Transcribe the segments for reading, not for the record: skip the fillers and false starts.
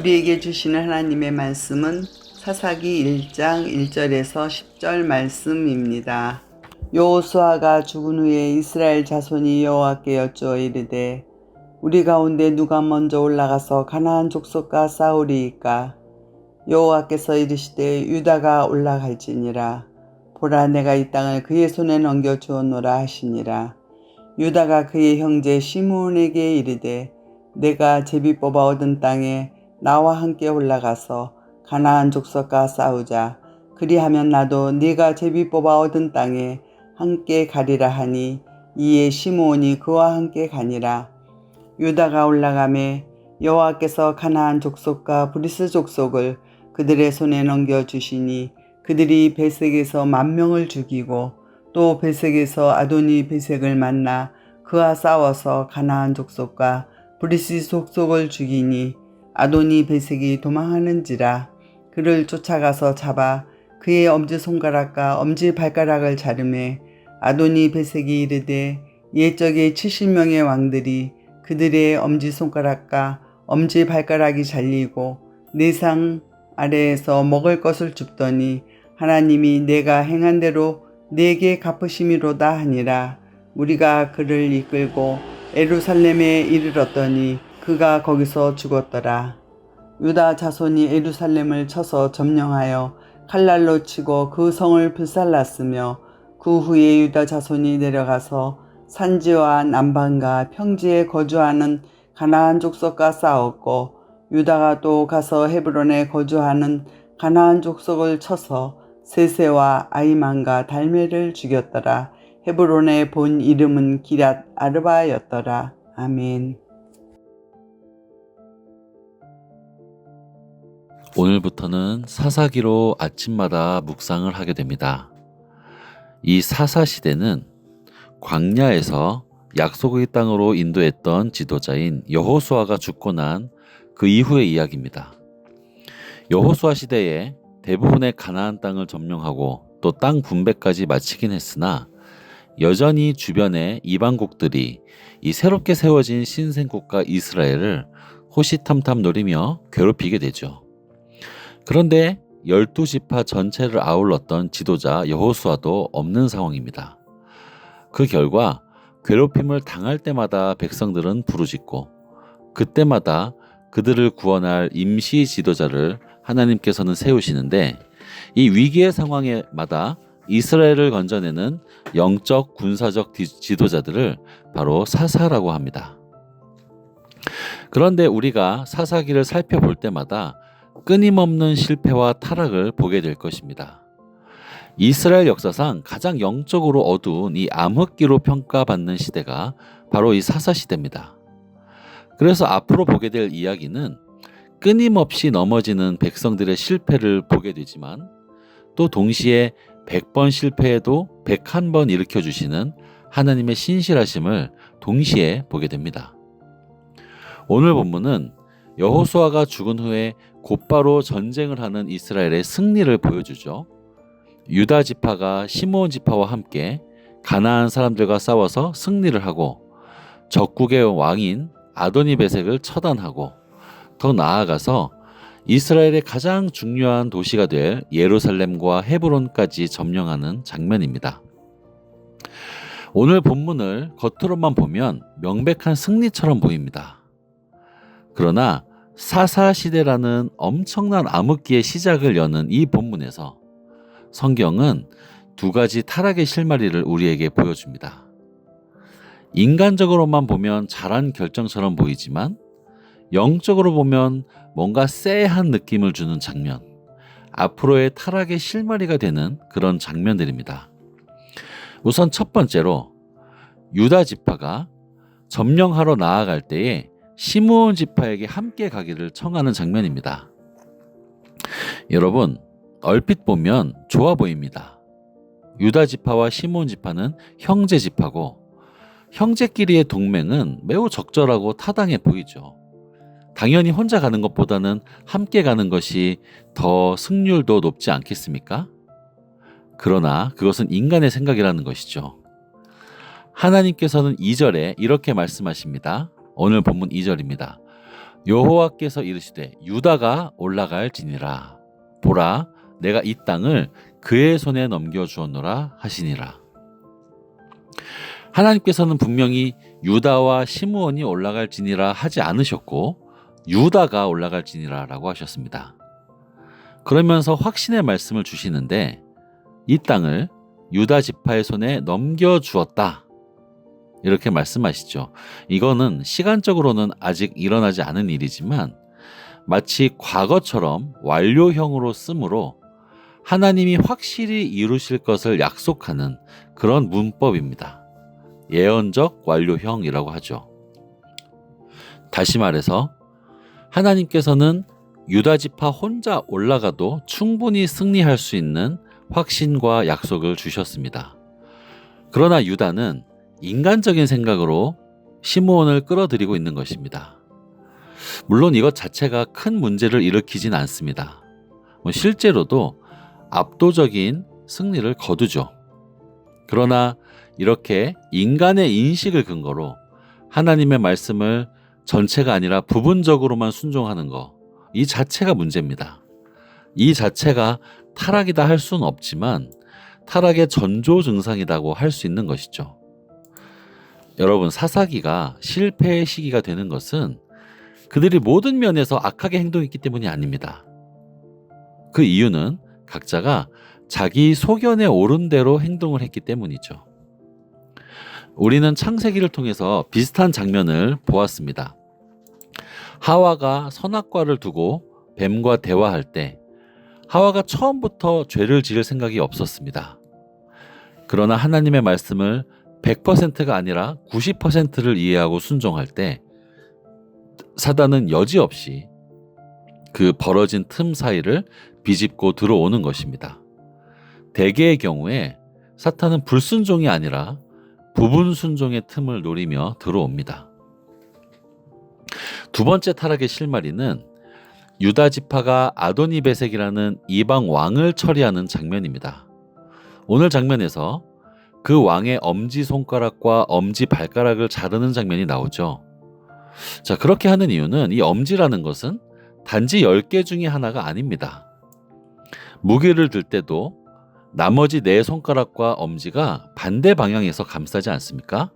우리에게 주시는 하나님의 말씀은 사사기 1장 1절에서 10절 말씀입니다. 여호수아가 죽은 후에 이스라엘 자손이 여호와께 여쭈어 이르되 우리 가운데 누가 먼저 올라가서 가나안 족속과 싸우리이까? 여호와께서 이르시되 유다가 올라갈지니라. 보라, 내가 이 땅을 그의 손에 넘겨 주었노라 하시니라. 유다가 그의 형제 시므온에게 이르되 내가 제비 뽑아 얻은 땅에 나와 함께 올라가서 가나안 족속과 싸우자. 그리하면 나도 네가 제비 뽑아 얻은 땅에 함께 가리라 하니 이에 시므온이 그와 함께 가니라. 유다가 올라가매 여호와께서 가나안 족속과 브리스 족속을 그들의 손에 넘겨주시니 그들이 베색에서 10,000명을 죽이고 또 베색에서 아도니 베색을 만나 그와 싸워서 가나안 족속과 브리스 족속을 죽이니 아도니 베색이 도망하는지라. 그를 쫓아가서 잡아 그의 엄지손가락과 엄지발가락을 자르매 아도니 베색이 이르되 옛적에 70명의 왕들이 그들의 엄지손가락과 엄지발가락이 잘리고 내상 아래에서 먹을 것을 줍더니 하나님이 내가 행한 대로 내게 갚으심이로다 하니라. 우리가 그를 이끌고 예루살렘에 이르렀더니 그가 거기서 죽었더라. 유다 자손이 예루살렘을 쳐서 점령하여 칼날로 치고 그 성을 불살랐으며 그 후에 유다 자손이 내려가서 산지와 남방과 평지에 거주하는 가나안 족속과 싸웠고 유다가 또 가서 헤브론에 거주하는 가나안 족속을 쳐서 세세와 아이만과 달메를 죽였더라. 헤브론의 본 이름은 기럇 아르바였더라. 아멘. 오늘부터는 사사기로 아침마다 묵상을 하게 됩니다. 이 사사시대는 광야에서 약속의 땅으로 인도했던 지도자인 여호수아가 죽고 난 그 이후의 이야기입니다. 여호수아 시대에 대부분의 가나안 땅을 점령하고 또 땅 분배까지 마치긴 했으나 여전히 주변의 이방국들이 이 새롭게 세워진 신생국가 이스라엘을 호시탐탐 노리며 괴롭히게 되죠. 그런데 12지파 전체를 아울렀던 지도자 여호수아도 없는 상황입니다. 그 결과 괴롭힘을 당할 때마다 백성들은 부르짖고 그때마다 그들을 구원할 임시 지도자를 하나님께서는 세우시는데 이 위기의 상황에마다 이스라엘을 건져내는 영적 군사적 지도자들을 바로 사사라고 합니다. 그런데 우리가 사사기를 살펴볼 때마다 끊임없는 실패와 타락을 보게 될 것입니다. 이스라엘 역사상 가장 영적으로 어두운 이 암흑기로 평가받는 시대가 바로 이 사사시대입니다. 그래서 앞으로 보게 될 이야기는 끊임없이 넘어지는 백성들의 실패를 보게 되지만 또 동시에 100번 실패해도 101번 일으켜주시는 하나님의 신실하심을 동시에 보게 됩니다. 오늘 본문은 여호수아가 죽은 후에 곧바로 전쟁을 하는 이스라엘의 승리를 보여주죠. 유다 지파가 시므온 지파와 함께 가나안 사람들과 싸워서 승리를 하고 적국의 왕인 아도니 베색을 처단하고 더 나아가서 이스라엘의 가장 중요한 도시가 될 예루살렘과 헤브론까지 점령하는 장면입니다. 오늘 본문을 겉으로만 보면 명백한 승리처럼 보입니다. 그러나 사사시대라는 엄청난 암흑기의 시작을 여는 이 본문에서 성경은 두 가지 타락의 실마리를 우리에게 보여줍니다. 인간적으로만 보면 잘한 결정처럼 보이지만 영적으로 보면 뭔가 쎄한 느낌을 주는 장면, 앞으로의 타락의 실마리가 되는 그런 장면들입니다. 우선 첫 번째로 유다 지파가 점령하러 나아갈 때에 시므온 지파에게 함께 가기를 청하는 장면입니다. 여러분, 얼핏 보면 좋아 보입니다. 유다 지파와 시므온 지파는 형제 지파고 형제끼리의 동맹은 매우 적절하고 타당해 보이죠. 당연히 혼자 가는 것보다는 함께 가는 것이 더 승률도 높지 않겠습니까? 그러나 그것은 인간의 생각이라는 것이죠. 하나님께서는 2절에 이렇게 말씀하십니다. 오늘 본문 2절입니다. 여호와께서 이르시되 유다가 올라갈지니라. 보라, 내가 이 땅을 그의 손에 넘겨주었노라 하시니라. 하나님께서는 분명히 유다와 시므온이 올라갈지니라 하지 않으셨고 유다가 올라갈지니라 라고 하셨습니다. 그러면서 확신의 말씀을 주시는데 이 땅을 유다 지파의 손에 넘겨주었다 이렇게 말씀하시죠. 이거는 시간적으로는 아직 일어나지 않은 일이지만 마치 과거처럼 완료형으로 쓰므로 하나님이 확실히 이루실 것을 약속하는 그런 문법입니다. 예언적 완료형이라고 하죠. 다시 말해서 하나님께서는 유다 지파 혼자 올라가도 충분히 승리할 수 있는 확신과 약속을 주셨습니다. 그러나 유다는 인간적인 생각으로 시므온을 끌어들이고 있는 것입니다. 물론 이것 자체가 큰 문제를 일으키진 않습니다. 실제로도 압도적인 승리를 거두죠. 그러나 이렇게 인간의 인식을 근거로 하나님의 말씀을 전체가 아니라 부분적으로만 순종하는 것, 이 자체가 문제입니다. 이 자체가 타락이다 할 수는 없지만 타락의 전조 증상이라고 할 수 있는 것이죠. 여러분, 사사기가 실패의 시기가 되는 것은 그들이 모든 면에서 악하게 행동했기 때문이 아닙니다. 그 이유는 각자가 자기 소견에 오른 대로 행동을 했기 때문이죠. 우리는 창세기를 통해서 비슷한 장면을 보았습니다. 하와가 선악과를 두고 뱀과 대화할 때 하와가 처음부터 죄를 지을 생각이 없었습니다. 그러나 하나님의 말씀을 100%가 아니라 90%를 이해하고 순종할 때 사단은 여지없이 그 벌어진 틈 사이를 비집고 들어오는 것입니다. 대개의 경우에 사탄은 불순종이 아니라 부분 순종의 틈을 노리며 들어옵니다. 두 번째 타락의 실마리는 유다 지파가 아도니베섹이라는 이방 왕을 처리하는 장면입니다. 오늘 장면에서 그 왕의 엄지손가락과 엄지발가락을 자르는 장면이 나오죠. 자, 그렇게 하는 이유는 이 엄지라는 것은 단지 10개 중에 하나가 아닙니다. 무게를 들 때도 나머지 4손가락과 엄지가 반대 방향에서 감싸지 않습니까?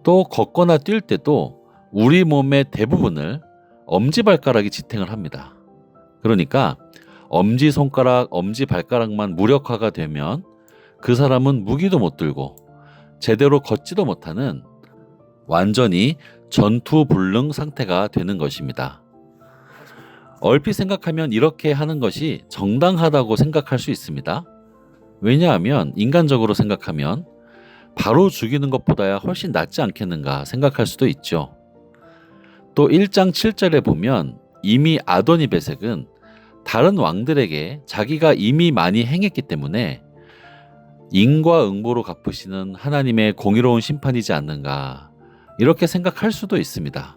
또 걷거나 뛸 때도 우리 몸의 대부분을 엄지발가락이 지탱을 합니다. 그러니까 엄지손가락, 엄지발가락만 무력화가 되면 그 사람은 무기도 못 들고 제대로 걷지도 못하는 완전히 전투불능 상태가 되는 것입니다. 얼핏 생각하면 이렇게 하는 것이 정당하다고 생각할 수 있습니다. 왜냐하면 인간적으로 생각하면 바로 죽이는 것보다야 훨씬 낫지 않겠는가 생각할 수도 있죠. 또 1장 7절에 보면 이미 아도니베섹은 다른 왕들에게 자기가 이미 많이 행했기 때문에 인과응보로 갚으시는 하나님의 공의로운 심판이지 않는가 이렇게 생각할 수도 있습니다.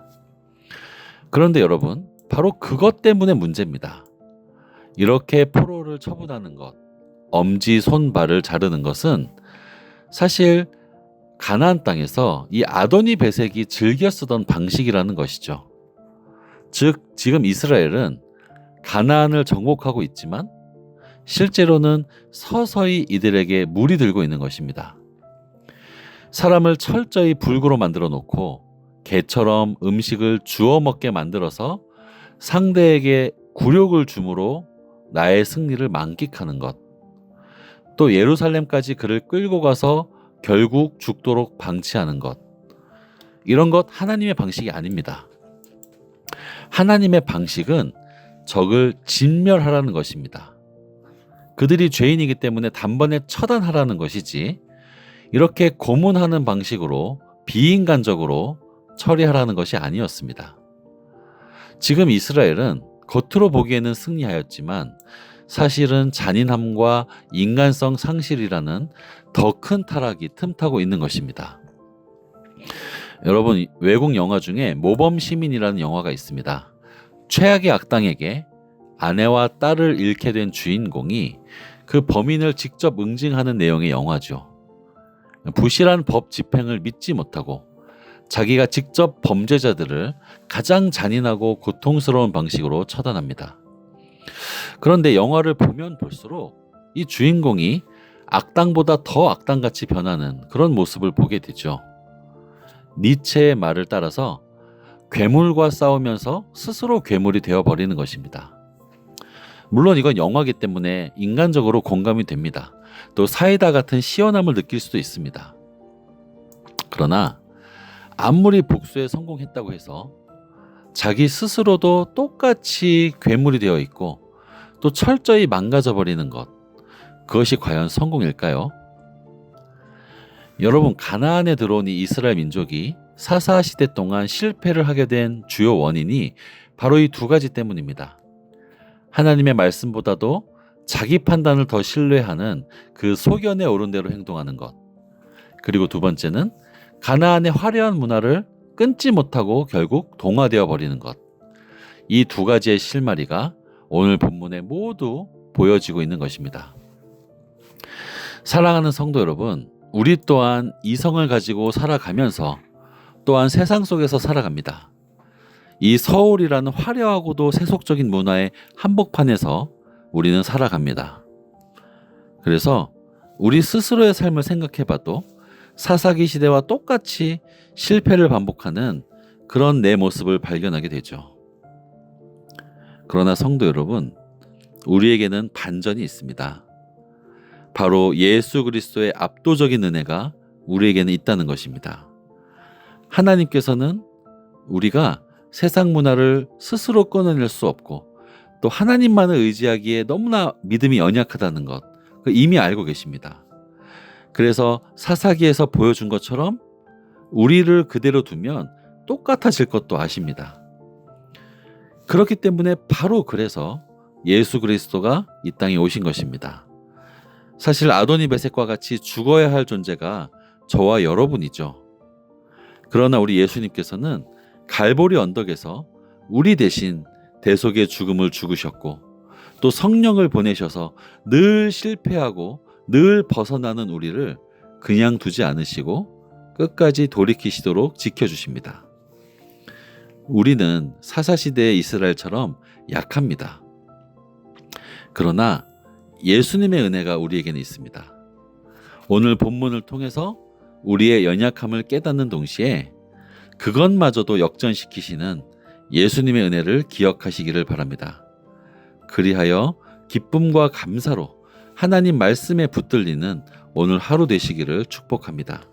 그런데 여러분, 바로 그것 때문에 문제입니다. 이렇게 포로를 처분하는 것, 엄지, 손, 발을 자르는 것은 사실 가나안 땅에서 이 아도니베섹이 즐겨 쓰던 방식이라는 것이죠. 즉, 지금 이스라엘은 가나안을 정복하고 있지만 실제로는 서서히 이들에게 물이 들고 있는 것입니다. 사람을 철저히 불구로 만들어 놓고 개처럼 음식을 주워 먹게 만들어서 상대에게 굴욕을 주므로 나의 승리를 만끽하는 것, 또 예루살렘까지 그를 끌고 가서 결국 죽도록 방치하는 것, 이런 것 하나님의 방식이 아닙니다. 하나님의 방식은 적을 진멸하라는 것입니다. 그들이 죄인이기 때문에 단번에 처단하라는 것이지 이렇게 고문하는 방식으로 비인간적으로 처리하라는 것이 아니었습니다. 지금 이스라엘은 겉으로 보기에는 승리하였지만 사실은 잔인함과 인간성 상실이라는 더 큰 타락이 틈타고 있는 것입니다. 여러분, 외국 영화 중에 모범 시민이라는 영화가 있습니다. 최악의 악당에게 아내와 딸을 잃게 된 주인공이 그 범인을 직접 응징하는 내용의 영화죠. 부실한 법 집행을 믿지 못하고 자기가 직접 범죄자들을 가장 잔인하고 고통스러운 방식으로 처단합니다. 그런데 영화를 보면 볼수록 이 주인공이 악당보다 더 악당같이 변하는 그런 모습을 보게 되죠. 니체의 말을 따라서 괴물과 싸우면서 스스로 괴물이 되어버리는 것입니다. 물론 이건 영화이기 때문에 인간적으로 공감이 됩니다. 또 사이다 같은 시원함을 느낄 수도 있습니다. 그러나 아무리 복수에 성공했다고 해서 자기 스스로도 똑같이 괴물이 되어 있고 또 철저히 망가져 버리는 것, 그것이 과연 성공일까요? 여러분, 가나안에 들어온 이 이스라엘 민족이 사사 시대 동안 실패를 하게 된 주요 원인이 바로 이 두 가지 때문입니다. 하나님의 말씀보다도 자기 판단을 더 신뢰하는 그 소견에 오른 대로 행동하는 것. 그리고 두 번째는 가나안의 화려한 문화를 끊지 못하고 결국 동화되어 버리는 것. 이 두 가지의 실마리가 오늘 본문에 모두 보여지고 있는 것입니다. 사랑하는 성도 여러분, 우리 또한 이성을 가지고 살아가면서 또한 세상 속에서 살아갑니다. 이 서울이라는 화려하고도 세속적인 문화의 한복판에서 우리는 살아갑니다. 그래서 우리 스스로의 삶을 생각해봐도 사사기 시대와 똑같이 실패를 반복하는 그런 내 모습을 발견하게 되죠. 그러나 성도 여러분, 우리에게는 반전이 있습니다. 바로 예수 그리스도의 압도적인 은혜가 우리에게는 있다는 것입니다. 하나님께서는 우리가 세상 문화를 스스로 끊어낼 수 없고 또 하나님만을 의지하기에 너무나 믿음이 연약하다는 것, 이미 알고 계십니다. 그래서 사사기에서 보여준 것처럼 우리를 그대로 두면 똑같아질 것도 아십니다. 그렇기 때문에 바로 그래서 예수 그리스도가 이 땅에 오신 것입니다. 사실 아도니베섹과 같이 죽어야 할 존재가 저와 여러분이죠. 그러나 우리 예수님께서는 갈보리 언덕에서 우리 대신 대속의 죽음을 죽으셨고 또 성령을 보내셔서 늘 실패하고 늘 벗어나는 우리를 그냥 두지 않으시고 끝까지 돌이키시도록 지켜주십니다. 우리는 사사시대의 이스라엘처럼 약합니다. 그러나 예수님의 은혜가 우리에게는 있습니다. 오늘 본문을 통해서 우리의 연약함을 깨닫는 동시에 그것마저도 역전시키시는 예수님의 은혜를 기억하시기를 바랍니다. 그리하여 기쁨과 감사로 하나님 말씀에 붙들리는 오늘 하루 되시기를 축복합니다.